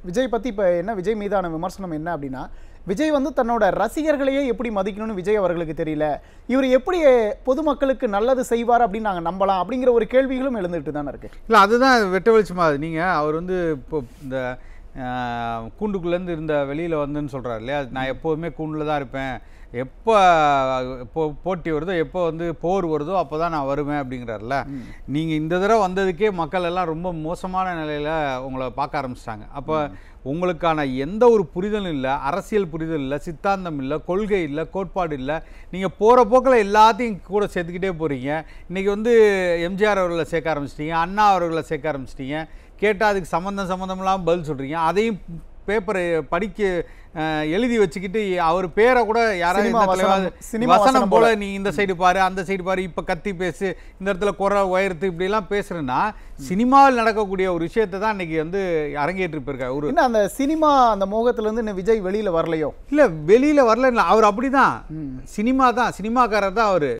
விஜய் பத்தி இப்ப என்ன விஜய் மீதான விமர்சனம் என்ன அப்படின்னா, விஜய் வந்து தன்னோட ரசிகர்களையே எப்படி மதிக்கணும்னு விஜய் அவர்களுக்கு தெரியல. இவர் எப்படி பொதுமக்களுக்கு நல்லது செய்வார் அப்படின்னு நாங்க நம்பலாம் அப்படிங்கிற ஒரு கேள்விகளும் எழுந்துட்டு தானே இருக்கு. இல்லை அதுதான் வெட்ட வெளிச்சமா நீங்கள் அவர் வந்து இப்போ இந்த கூண்டுக்குள்ளேருந்து இருந்த வெளியில் வந்துன்னு சொல்கிறார் இல்லையா, நான் எப்போதுமே கூண்டில் தான் இருப்பேன், எப்போ போட்டி வருதோ எப்போ வந்து போர் வருதோ அப்போ தான் நான் வருவேன் அப்படிங்கிறார்ல. நீங்கள் இந்த தடவை வந்ததுக்கே மக்கள் எல்லாம் ரொம்ப மோசமான நிலையில் உங்களை பார்க்க ஆரம்பிச்சிட்டாங்க. அப்போ உங்களுக்கான எந்த ஒரு புரிதலும் இல்லை, அரசியல் புரிதல் இல்லை, சித்தாந்தம் இல்லை, கொள்கை இல்லை, கோட்பாடு இல்லை. நீங்கள் போகிற போக்கில் எல்லாத்தையும் கூட சேர்த்துக்கிட்டே போகிறீங்க. இன்றைக்கி வந்து எம்ஜிஆர் அவர்களை சேர்க்க ஆரம்பிச்சிட்டிங்க, அண்ணா அவர்களை சேர்க்க ஆரம்பிச்சிட்டிங்க. கேட்டால் அதுக்கு சம்மந்தம் இல்லாமல் பதில் சொல்கிறீங்க. அதையும் பேப்பரை எழுதி வச்சுக்கிட்டு அவர் பேரை கூட யாராவது வசனம் போல நீ இந்த சைடு பாரு அந்த சைடு பாரு இப்போ கத்தி பேசு இந்த இடத்துல குறை உயர்த்து இப்படிலாம் பேசுறேன்னா சினிமாவில் நடக்கக்கூடிய ஒரு விஷயத்தை தான் இன்னைக்கு வந்து அரங்கேற்றி போயிருக்காரு. ஒரு அந்த சினிமா அந்த மோகத்திலேருந்து இன்னும் விஜய் வெளியில் வரலையோ? இல்லை வெளியில் வரல, அவர் அப்படிதான், சினிமா தான், சினிமாக்காரர் தான் அவர்.